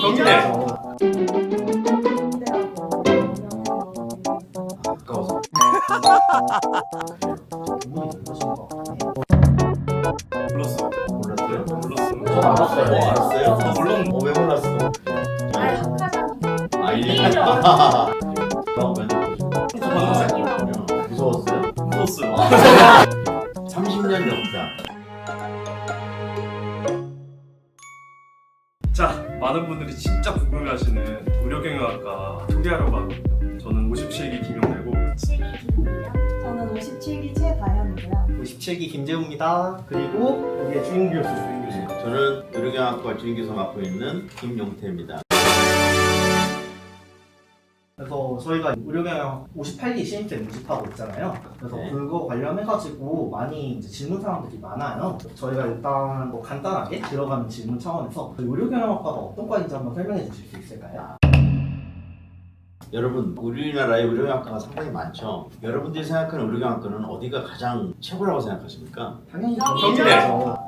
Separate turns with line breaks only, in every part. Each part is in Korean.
경희대.
가까워서.
몰랐어요.
몰랐어요?
몰랐어요.
전 알았어요. 알았어요?
물론
왜 몰랐어?
아니 학과장
일이죠. 그럼 무서웠어요?
무서웠어요.
30년 역사.
자, 많은 분들이 진짜 궁금해하시는 의료경영학과 소개하려고 하거든요. 저는 57기 김용래고
7기입니다.
저는 57기 최다현이고요.
57기 김재우입니다. 그리고 우리의 주임 교수.
저는 의료경학과 주임교수 맡고 있는 김용태입니다.
그래서 저희가 의료경영 58기 신입생 모집하고 있잖아요. 그래서
네.
그거 관련해가지고 많이 이제 질문 사항들이 많아요. 저희가 일단 뭐 간단하게 들어가는 질문 차원에서 의료경영학과가 어떤 과인지 한번 설명해 주실 수 있을까요?
여러분, 우리나라에 의료경학과가 상당히 많죠. 여러분들이 생각하는 의료경학과는 어디가 가장 최고라고 생각하십니까?
당연히
경희대죠.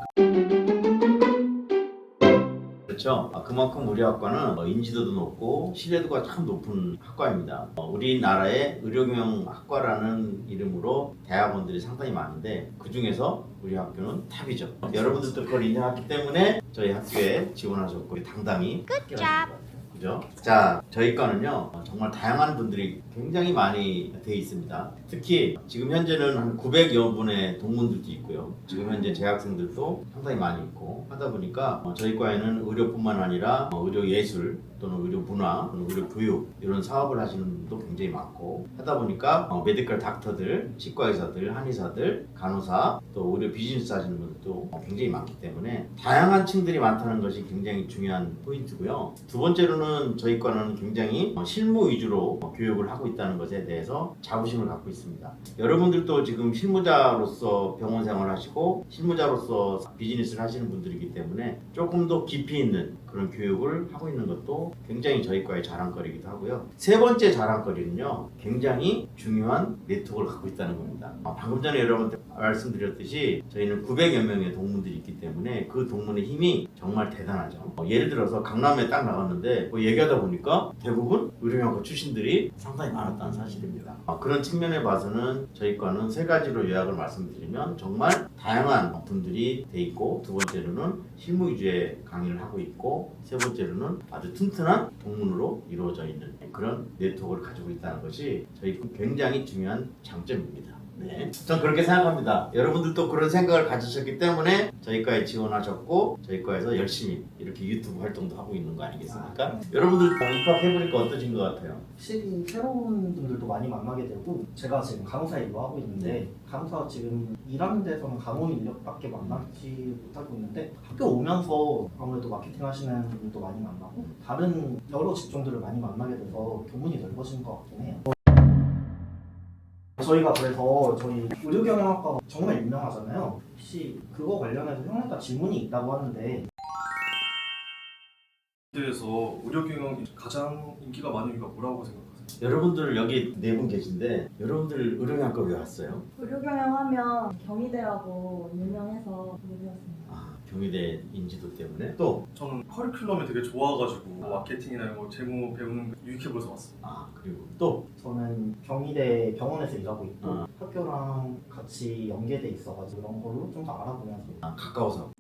그렇죠. 그만큼 우리 학과는 인지도도 높고 신뢰도가 참 높은 학과입니다. 우리나라의 의료경영학과라는 이름으로 대학원들이 상당히 많은데 그 중에서 우리 학교는 탑이죠. 여러분들도 그걸 인정하기 때문에 저희 학교에 지원하셨고 당당히 합격하신 그죠? 자, 저희 과는요 정말 다양한 분들이 굉장히 많이 돼 있습니다. 특히 지금 현재는 한 900여 분의 동문들도 있고요. 지금 현재 재학생들도 상당히 많이 있고 하다 보니까 저희 과에는 의료뿐만 아니라 의료 예술 또는 의료 문화 또는 의료 교육 이런 사업을 하시는 분도 굉장히 많고 하다 보니까 메디컬 닥터들, 치과 의사들, 한의사들, 간호사 또 의료 비즈니스 하시는 분들도 굉장히 많기 때문에 다양한 층들이 많다는 것이 굉장히 중요한 포인트고요. 두 번째로는 저희 과는 굉장히 실무 위주로 교육을 하고 있다는 것에 대해서 자부심을 갖고 있습니다. 여러분들도 지금 실무자로서 병원 생활을 하시고 실무자로서 비즈니스를 하시는 분들이기 때문에 조금 더 깊이 있는 그런 교육을 하고 있는 것도 굉장히 저희 과의 자랑거리이기도 하고요. 세 번째 자랑거리는요, 굉장히 중요한 네트워크를 갖고 있다는 겁니다. 방금 전에 여러분한테 말씀드렸듯이 저희는 900여 명의 동문들이 있기 때문에 그 동문의 힘이 정말 대단하죠. 예를 들어서 강남에 딱 나갔는데 얘기하다 보니까 대부분 의료경학과 출신들이 상당히 많았다는 사실입니다. 그런 측면에 봐서는 저희 과는 세 가지로 요약을 말씀드리면 정말 다양한 분들이 돼 있고 두 번째로는 실무 위주의 강의를 하고 있고 세 번째로는 아주 튼튼한 동문으로 이루어져 있는 그런 네트워크를 가지고 있다는 것이 저희 굉장히 중요한 장점입니다. 네, 전 그렇게 생각합니다. 여러분들도 그런 생각을 가지셨기 때문에 저희 과에 지원하셨고 저희 과에서 열심히 이렇게 유튜브 활동도 하고 있는 거 아니겠습니까? 여러분들 입학해보니까 어떠신 것 같아요?
확실히 새로운 분들도 많이 만나게 되고 제가 지금 간호사 일도 하고 있는데 간호사 지금 일하는 데서는 간호 인력밖에 만나지 못하고 있는데 학교 오면서 아무래도 마케팅 하시는 분들도 많이 만나고 다른 여러 직종들을 많이 만나게 돼서 교문이 넓어진 것 같긴 해요. 저희가 그래서 저희 의료경영학과가 정말 유명하잖아요. 혹시 그거 관련해서 형네가 질문이 있다고 하는데
대에서 의료경영이 가장 인기가 많은 이유가 뭐라고 생각하세요?
여러분들 여기 네 분 계신데 여러분들 의료경학과 왜 왔어요?
의료경영하면 경희대라고 유명해서 보게 되었습니다.
경희대 인지도 때문에 또
저는 커리큘럼이 되게 좋아가지고 마케팅이나 이런 거 재무 배우는 게 유익해 보여서 왔어요.
그리고 또
저는 경희대 병원에서 일하고 있고 학교랑 같이 연계돼 있어가지고 그런 걸로 좀 더 알아보면서
가까워서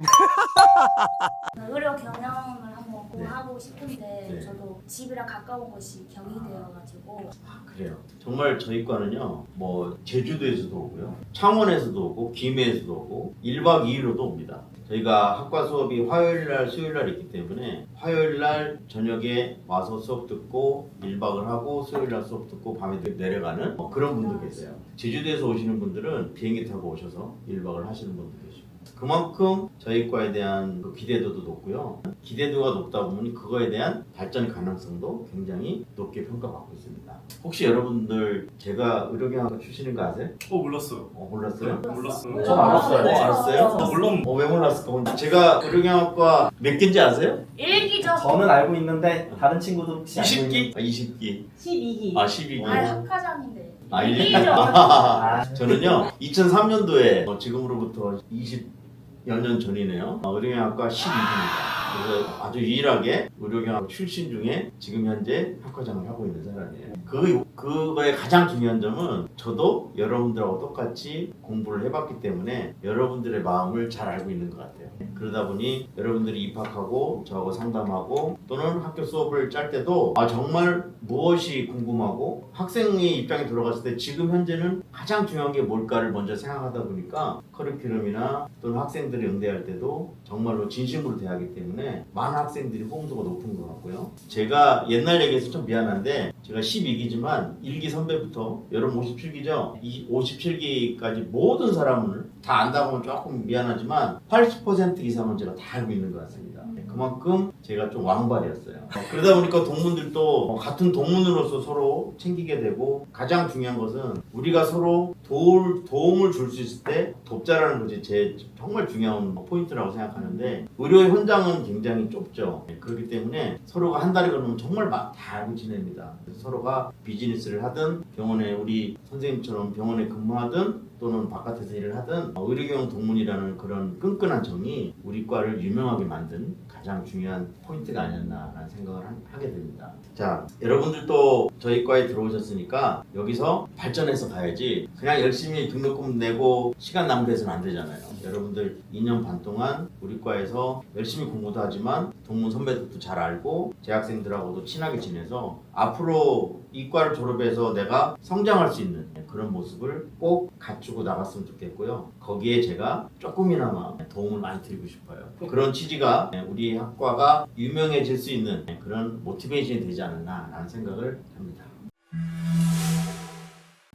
의료 경영을 한번
네.
하고 싶은데
네.
저도 집이랑 가까운 곳이 경희대여가지고
그래요. 정말 저희 과는요, 뭐 제주도에서도 오고요, 창원에서도 오고, 김해에서도 오고, 1박 2일로도 옵니다. 저희가 학과 수업이 화요일날, 수요일날 있기 때문에 화요일날 저녁에 와서 수업 듣고 1박을 하고 수요일날 수업 듣고 밤에 내려가는 그런 분도 계세요. 제주도에서 오시는 분들은 비행기 타고 오셔서 1박을 하시는 분도 계시고 그만큼 저희 과에 대한 그 기대도도 높고요. 기대도가 높다 보면 그거에 대한 발전 가능성도 굉장히 높게 평가받고 있습니다. 혹시 여러분들 제가 의료경학과 출신인 거 아세요?
몰랐어요.
몰랐어요?
몰랐어요.
전 알았어요.
알았어요?
물론
왜 몰랐을까? 제가 의료경학과 몇 개인지 아세요?
1기죠.
저는 알고 있는데 다른 친구들 혹시 알고
20기? 20기.
12기.
12기.
아니 학과장인데
1기죠.
1기죠.
아,
저는요 2003년도에 지금으로부터 몇 년 전이네요. 의료경영학과 12기입니다. 그래서 아주 유일하게 의료경영학 출신 중에 지금 현재 학과장을 하고 있는 사람이에요. 그거의 가장 중요한 점은 저도 여러분들하고 똑같이 공부를 해봤기 때문에 여러분들의 마음을 잘 알고 있는 것 같아요. 그러다 보니 여러분들이 입학하고 저하고 상담하고 또는 학교 수업을 짤 때도 정말 무엇이 궁금하고 학생의 입장에 들어갔을 때 지금 현재는 가장 중요한 게 뭘까를 먼저 생각하다 보니까 커리큘럼이나 또는 학생들이 응대할 때도 정말로 진심으로 대하기 때문에 많은 학생들이 호응도가 높은 것 같고요. 제가 옛날 얘기해서 좀 미안한데 제가 12기지만 1기 선배부터 여러분 57기죠? 이 57기까지 모든 사람을 다 안다고 하면 조금 미안하지만 80% 이상은 제가 다 알고 있는 것 같습니다. 그만큼 제가 좀 왕발이었어요. 그러다 보니까 동문들도 같은 동문으로서 서로 챙기게 되고 가장 중요한 것은 우리가 서로 도움을 줄 수 있을 때 돕자라는 것이 제 정말 중요한 포인트라고 생각하는데 의료 현장은 굉장히 좁죠. 그렇기 때문에 서로가 한 달에 걸으면 정말 다 알고 지냅니다. 그래서 서로가 비즈니스를 하든 병원에 우리 선생님처럼 병원에 근무하든 또는 바깥에서 일을 하든 의료경영 동문이라는 그런 끈끈한 정이 우리 과를 유명하게 만든 가장 중요한 포인트가 아니었나라는 생각을 하게 됩니다. 자, 여러분들도 저희 과에 들어오셨으니까 여기서 발전해서 가야지 그냥 열심히 등록금 내고 시간 낭비해서는 안 되잖아요. 여러분들 2년 반 동안 우리 과에서 열심히 공부도 하지만 동문 선배들도 잘 알고 재학생들하고도 친하게 지내서 앞으로 이 과를 졸업해서 내가 성장할 수 있는 그런 모습을 꼭 갖추고 나갔으면 좋겠고요. 거기에 제가 조금이나마 도움을 많이 드리고 싶어요. 그런 취지가 우리 학과가 유명해질 수 있는 그런 모티베이션이 되지 않았나라는 생각을 합니다.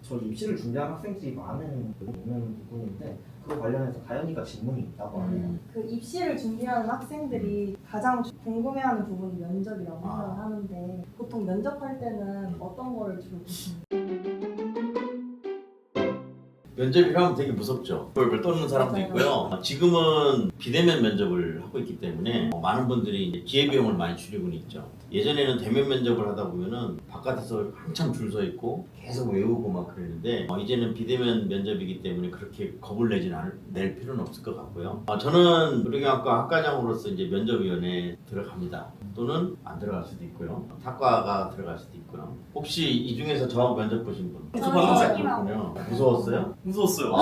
저 입시를 준비한 학생들이 많은 부분인데 그 관련해서 다현이가 질문이 있다고 하네요.
그 입시를 준비하는 학생들이 가장 궁금해하는 부분이 면접이라고 생각을 하는데 보통 면접할 때는 어떤 거를 주로 보시나요?
면접이라면 되게 무섭죠. 벌벌 떠는 사람도
맞아요.
있고요. 지금은 비대면 면접을 하고 있기 때문에 많은 분들이 이제 기회비용을 많이 줄이고는 있죠. 예전에는 대면 면접을 하다 보면은 바깥에서 한참 줄 서 있고 계속 외우고 막 그랬는데 이제는 비대면 면접이기 때문에 그렇게 겁을 낼 필요는 없을 것 같고요. 저는 의료경영학과 학과장으로서 이제 면접위원회에 들어갑니다. 또는 안 들어갈 수도 있고요. 학과가 들어갈 수도 있고요. 혹시 이 중에서 저 면접 보신 분?
저는
그렇군요. 무서웠어요?
무서웠어요.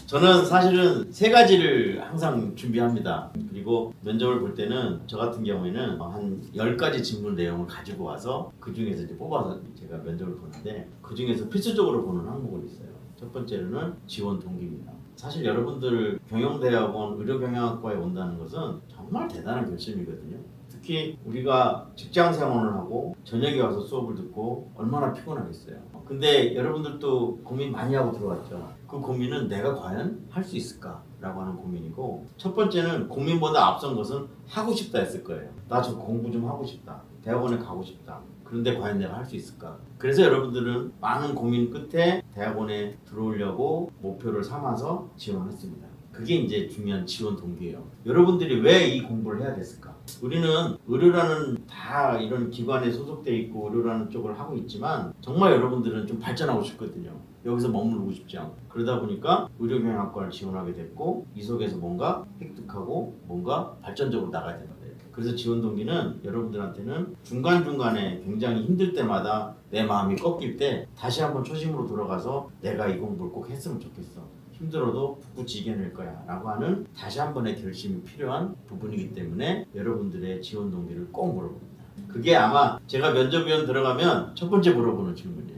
저는 사실은 3가지를 항상 준비합니다. 그리고 면접을 볼 때는 저 같은 경우에는 한 10가지 질문 내용을 가지고 와서 그 중에서 이제 뽑아서 제가 면접을 보는데 그 중에서 필수적으로 보는 항목은 있어요. 첫 번째로는 지원 동기입니다. 사실 여러분들 경영대학원 의료경영학과에 온다는 것은 정말 대단한 결심이거든요. 특히 우리가 직장 생활을 하고 저녁에 와서 수업을 듣고 얼마나 피곤하겠어요. 근데 여러분들도 고민 많이 하고 들어왔죠. 그 고민은 내가 과연 할 수 있을까? 라고 하는 고민이고 첫 번째는 고민보다 앞선 것은 하고 싶다 했을 거예요. 나 저 공부 좀 하고 싶다. 대학원에 가고 싶다. 그런데 과연 내가 할 수 있을까? 그래서 여러분들은 많은 고민 끝에 대학원에 들어오려고 목표를 삼아서 지원했습니다. 그게 이제 중요한 지원 동기예요. 여러분들이 왜 이 공부를 해야 됐을까? 우리는 의료라는 다 이런 기관에 소속돼 있고 의료라는 쪽을 하고 있지만 정말 여러분들은 좀 발전하고 싶거든요. 여기서 머무르고 싶지 않고 그러다 보니까 의료경영학과를 지원하게 됐고 이 속에서 뭔가 획득하고 뭔가 발전적으로 나가야 된다. 그래서 지원 동기는 여러분들한테는 중간중간에 굉장히 힘들 때마다 내 마음이 꺾일 때 다시 한번 초심으로 돌아가서 내가 이 공부를 꼭 했으면 좋겠어. 힘들어도 꿋꿋이 이겨낼 거야 라고 하는 다시 한 번의 결심이 필요한 부분이기 때문에 여러분들의 지원 동기를 꼭 물어봅니다. 그게 아마 제가 면접위원 들어가면 첫 번째 물어보는 질문이에요.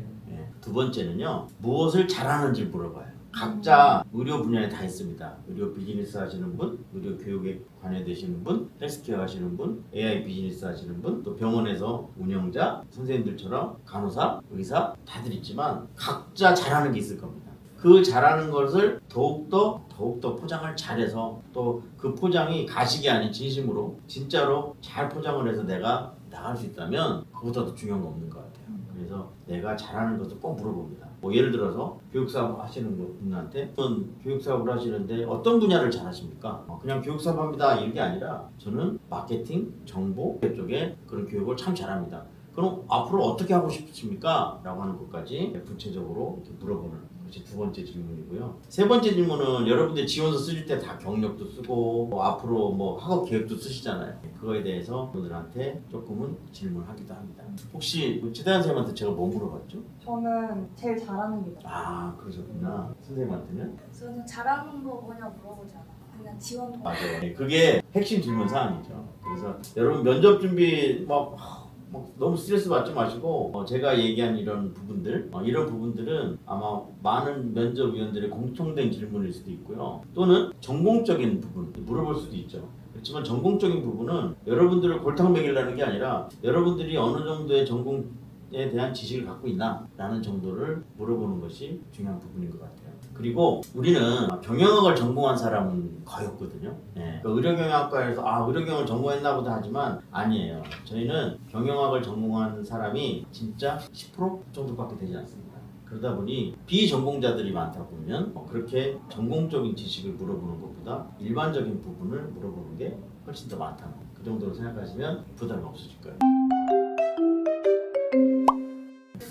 두 번째는요, 무엇을 잘하는지 물어봐요. 각자 의료 분야에 다 있습니다. 의료 비즈니스 하시는 분, 의료 교육에 관여되시는 분, 헬스케어 하시는 분, AI 비즈니스 하시는 분, 또 병원에서 운영자, 선생님들처럼 간호사, 의사 다들 있지만 각자 잘하는 게 있을 겁니다. 그 잘하는 것을 더욱더 포장을 잘해서 또 그 포장이 가식이 아닌 진심으로 진짜로 잘 포장을 해서 내가 나갈 수 있다면 그보다 더 중요한 거 없는 것 같아요. 그래서 내가 잘하는 것을 꼭 물어봅니다. 뭐 예를 들어서 교육사업 하시는 분한테 저는 교육사업을 하시는데 어떤 분야를 잘하십니까? 그냥 교육사업 합니다 이게 아니라 저는 마케팅, 정보 쪽에 그런 교육을 참 잘합니다. 그럼 앞으로 어떻게 하고 싶으십니까? 라고 하는 것까지 구체적으로 이렇게 물어보는 그것이 두 번째 질문이고요. 세 번째 질문은 여러분들 지원서 쓰실 때 다 경력도 쓰고 앞으로 뭐 학업 계획도 쓰시잖아요. 그거에 대해서 분들한테 조금은 질문하기도 합니다. 혹시 최대한 선생님한테 제가 뭐 물어봤죠?
저는 제일 잘하는 게
아 그러셨구나. 선생님한테는?
저는 잘하는 거 뭐냐 물어보지 않아. 그냥 지원 통
맞아요. 네, 그게 핵심 질문 사항이죠. 그래서 여러분 면접 준비 막 너무 스트레스 받지 마시고 제가 얘기한 이런 부분들 이런 부분들은 아마 많은 면접위원들의 공통된 질문일 수도 있고요. 또는 전공적인 부분 물어볼 수도 있죠. 그렇지만 전공적인 부분은 여러분들을 골탕 먹이려는 게 아니라 여러분들이 어느 정도의 전공에 대한 지식을 갖고 있나 라는 정도를 물어보는 것이 중요한 부분인 것 같아요. 그리고 우리는 경영학을 전공한 사람은 거의 없거든요. 네. 그러니까 의료경영학과에서 의료경영을 전공했나 보다 하지만 아니에요. 저희는 경영학을 전공한 사람이 진짜 10% 정도밖에 되지 않습니다. 그러다 보니 비전공자들이 많다 보면 그렇게 전공적인 지식을 물어보는 것보다 일반적인 부분을 물어보는 게 훨씬 더 많다. 그 정도로 생각하시면 부담이 없으실 거예요.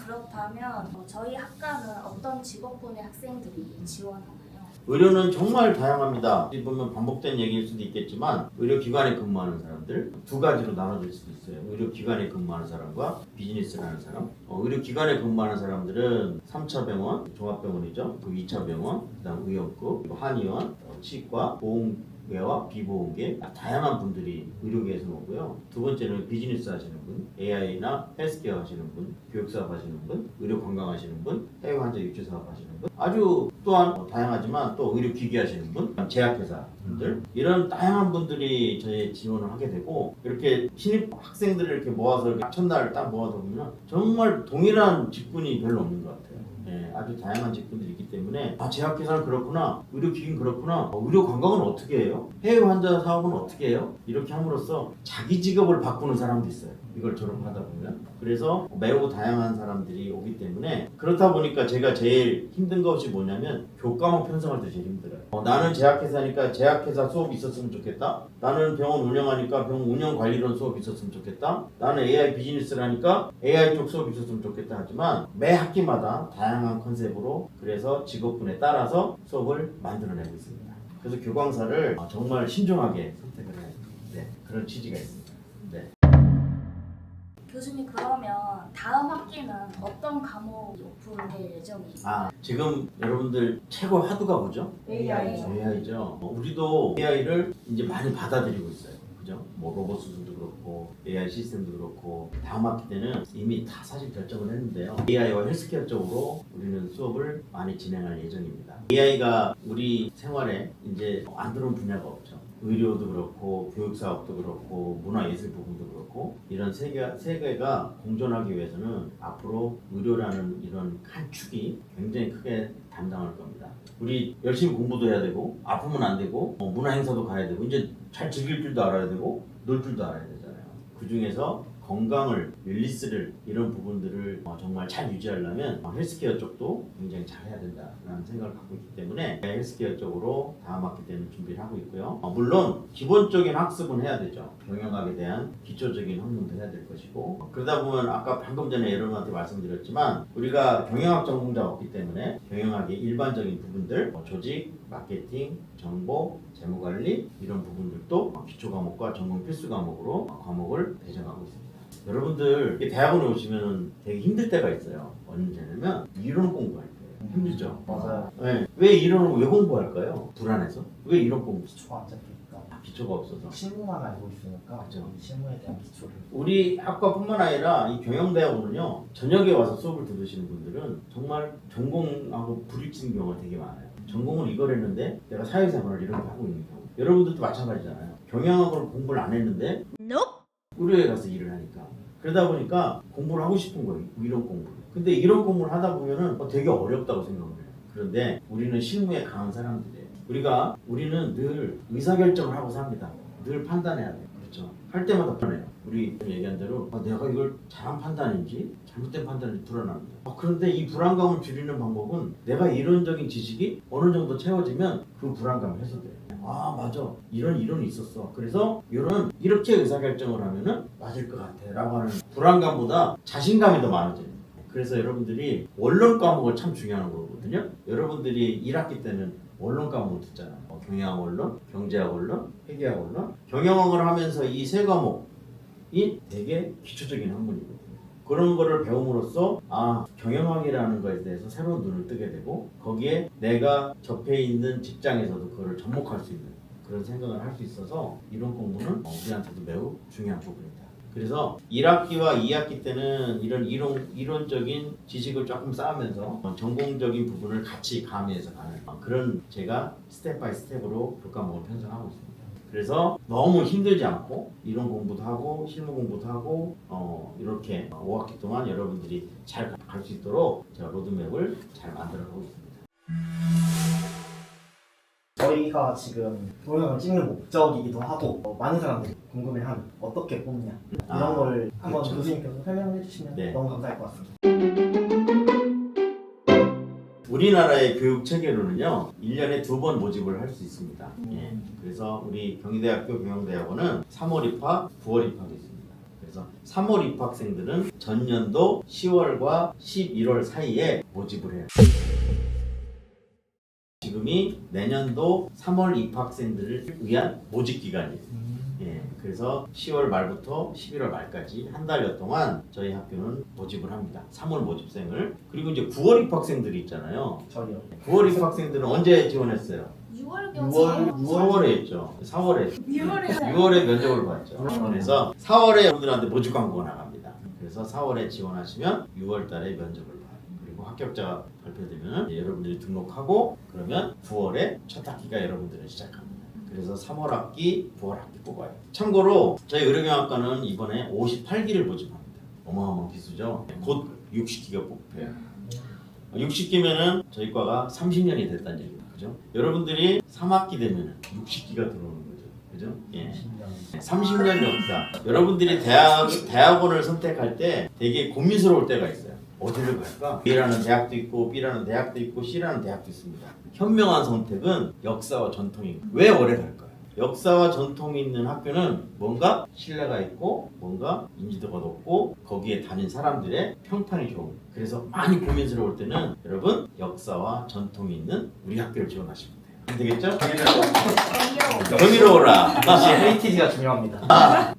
그렇다면 저희 학과는 어떤 직업군의 학생들이 지원하나요?
의료는 정말 다양합니다. 어떻게 보면 반복된 얘기일 수도 있겠지만 의료기관에 근무하는 사람들 두 가지로 나눠질 수도 있어요. 의료기관에 근무하는 사람과 비즈니스를 하는 사람. 의료기관에 근무하는 사람들은 3차 병원, 종합병원이죠. 그 2차 병원, 그다음 의원급, 그리고 한의원, 치과, 보험계와 비보험계 다양한 분들이 의료계에서 오고요. 두 번째는 비즈니스 하시는 분, AI나 헬스케어 하시는 분, 교육사업 하시는 분, 의료관광 하시는 분, 해외 환자 유치 사업 하시는 분, 아주 또한 다양하지만 또 의료기기 하시는 분, 제약회사 분들 이런 다양한 분들이 저희 지원을 하게 되고 이렇게 신입 학생들을 이렇게 모아서 이렇게 첫날 딱 모아서 보면 정말 동일한 직군이 별로 없는 것 같아요. 네, 아주 다양한 직군들이 있기 때문에 제약회사는 그렇구나, 의료기기는 그렇구나, 의료관광은 어떻게 해요? 해외 환자 사업은 어떻게 해요? 이렇게 함으로써 자기 직업을 바꾸는 사람도 있어요. 이걸 졸업하다 보면. 그래서 매우 다양한 사람들이 오기 때문에 그렇다 보니까 제가 제일 힘든 것이 뭐냐면 교과목 편성할 때 제일 힘들어요. 나는 제약회사니까 제약회사 수업이 있었으면 좋겠다. 나는 병원 운영하니까 병원 운영관리론 수업이 있었으면 좋겠다. 나는 AI 비즈니스를 하니까 AI 쪽 수업이 있었으면 좋겠다 하지만 매 학기마다 다양한 컨셉으로 그래서 직업군에 따라서 수업을 만들어내고 있습니다. 그래서 교광사를 정말 신중하게 선택을 해야 돼요. 네, 그런 취지가 있습니다. 네.
교수님 그러면 다음 학기는 어떤 과목이 오픈될 예정이에요?
지금 여러분들 최고 화두가 뭐죠?
AI죠.
AI죠. 우리도 AI를 이제 많이 받아들이고 있어요. 그죠? 뭐 로봇 수술도 그렇고 AI 시스템도 그렇고 다음 학기 때는 이미 다 사실 결정을 했는데요. AI와 헬스케어 쪽으로 우리는 수업을 많이 진행할 예정입니다. AI가 우리 생활에 이제 안 들어온 분야가 없죠. 의료도 그렇고 교육사업도 그렇고 문화예술 부분도 그렇고 이런 세 개가 공존하기 위해서는 앞으로 의료라는 이런 한 축이 굉장히 크게 담당할 겁니다. 우리 열심히 공부도 해야 되고 아프면 안 되고 문화행사도 가야 되고 이제 잘 즐길 줄도 알아야 되고 놀 줄도 알아야 되잖아요. 그 중에서 건강을, 웰니스를 이런 부분들을 정말 잘 유지하려면 헬스케어 쪽도 굉장히 잘해야 된다라는 생각을 갖고 있기 때문에 헬스케어 쪽으로 다음 학기 때는 준비를 하고 있고요. 물론 기본적인 학습은 해야 되죠. 경영학에 대한 기초적인 학문도 해야 될 것이고 그러다 보면 아까 방금 전에 여러분한테 말씀드렸지만 우리가 경영학 전공자가 없기 때문에 경영학의 일반적인 부분들 조직, 마케팅, 정보, 재무관리 이런 부분들도 기초 과목과 전공 필수 과목으로 과목을 배정하고 있습니다. 여러분들 대학원에 오시면 되게 힘들 때가 있어요. 언제냐면 이론 공부할 때 힘들죠.
맞아요.
네. 왜 이론을 왜 공부할까요? 불안해서? 왜 이론 공부?
기초가 안 잡히니까.
기초가 없어서.
실무만 알고 있으니까
그죠.
이 실무에 대한 기초를.
우리 학과뿐만 아니라 이 경영대학원은요 저녁에 와서 수업을 들으시는 분들은 정말 전공하고 부딪히는 경우가 되게 많아요. 전공을 이걸 했는데 내가 사회생활을 이렇게 하고 있는 경우. 여러분들도 마찬가지잖아요. 경영학을 공부를 안 했는데 의료에 가서 일을 하니까 그러다 보니까 공부를 하고 싶은 거예요. 이런 공부를. 근데 이런 공부를 하다 보면은 되게 어렵다고 생각을 해요. 그런데 우리는 실무에 강한 사람들이에요. 우리는 늘 의사결정을 하고 삽니다. 늘 판단해야 돼요. 그렇죠? 할 때마다 편해요. 우리 얘기한 대로 내가 이걸 잘한 판단인지 잘못된 판단인지 불안합니다. 그런데 이 불안감을 줄이는 방법은 내가 이론적인 지식이 어느 정도 채워지면 그 불안감이 해소돼요. 맞아. 이런 이론이 있었어. 그래서 이렇게 의사결정을 하면은 맞을 것 같아 라고 하는 불안감보다 자신감이 더 많아져요. 그래서 여러분들이 원론 과목을 참 중요한 거거든요. 여러분들이 1학기 때는 원론 과목을 듣잖아요. 경영학 원론, 경제학 원론, 회계학 원론. 경영학을 하면서 이 세 과목이 되게 기초적인 학문이거든요. 그런 거를 배움으로써 경영학이라는 거에 대해서 새로운 눈을 뜨게 되고 거기에 내가 접해 있는 직장에서도 그거를 접목할 수 있는 그런 생각을 할 수 있어서 이론 공부는 우리한테도 매우 중요한 부분입니다. 그래서 1학기와 2학기 때는 이런 이론적인 지식을 조금 쌓으면서 전공적인 부분을 같이 가미해서 가는 그런 제가 스텝 바이 스텝으로 교과목을 편성하고 있습니다. 그래서 너무 힘들지 않고 이론 공부도 하고 실무 공부도 하고 이렇게 5학기 동안 여러분들이 잘 갈 수 있도록 제가 로드맵을 잘 만들어 보고 있습니다.
저희가 지금 동영상을 찍는 목적이기도 하고 많은 사람들이 궁금해하는 어떻게 뽑냐 이런 걸 한번
그렇죠.
교수님께서 설명해 주시면
네.
너무 감사할 것 같습니다.
우리나라의 교육 체계로는요 1년에 2번 모집을 할 수 있습니다. 예. 그래서 우리 경희대학교 경영대학원은 3월 입학, 9월 입학이 있습니다. 그래서 3월 입학생들은 전년도 10월과 11월 사이에 모집을 해요. 지금이 내년도 3월 입학생들을 위한 모집 기간이에요. 예, 그래서 10월 말부터 11월 말까지 한 달여 동안 저희 학교는 모집을 합니다. 3월 모집생을. 그리고 이제 9월 입학생들이 있잖아요.
저희요.
9월 입학생들은 언제 지원했어요?
6월경
4월에 했죠. 4월에.
6월에
6월에 면접을 봤죠. 그래서 4월에 여러분들한테 모집 광고가 나갑니다. 그래서 4월에 지원하시면 6월 달에 면접을 봐요. 그리고 합격자가 발표되면 여러분들이 등록하고 그러면 9월에 첫 학기가 여러분들은 시작합니다. 그래서 3월 학기, 9월 학기 뽑아요. 참고로 저희 의료경영학과는 이번에 58기를 모집합니다. 어마어마한 기수죠. 곧 60기가 뽑혀요. 60기면은 저희 과가 30년이 됐다는 얘기입니다. 그죠? 여러분들이 3학기 되면 60기가 들어오는 거죠. 그죠? 예. 30년 역사. 여러분들이 대학원을 선택할 때 되게 고민스러울 때가 있어요. 어디를 갈까? A라는 대학도 있고 B라는 대학도 있고 C라는 대학도 있습니다. 현명한 선택은 역사와 전통이 왜 오래 갈까요? 역사와 전통이 있는 학교는 뭔가 신뢰가 있고 뭔가 인지도가 높고 거기에 다닌 사람들의 평판이 좋은 그래서 많이 고민스러울 때는 여러분 역사와 전통이 있는 우리 학교를 지원하시면 돼요. 되겠죠? 경이로워라.
역시 헤리티지가 중요합니다.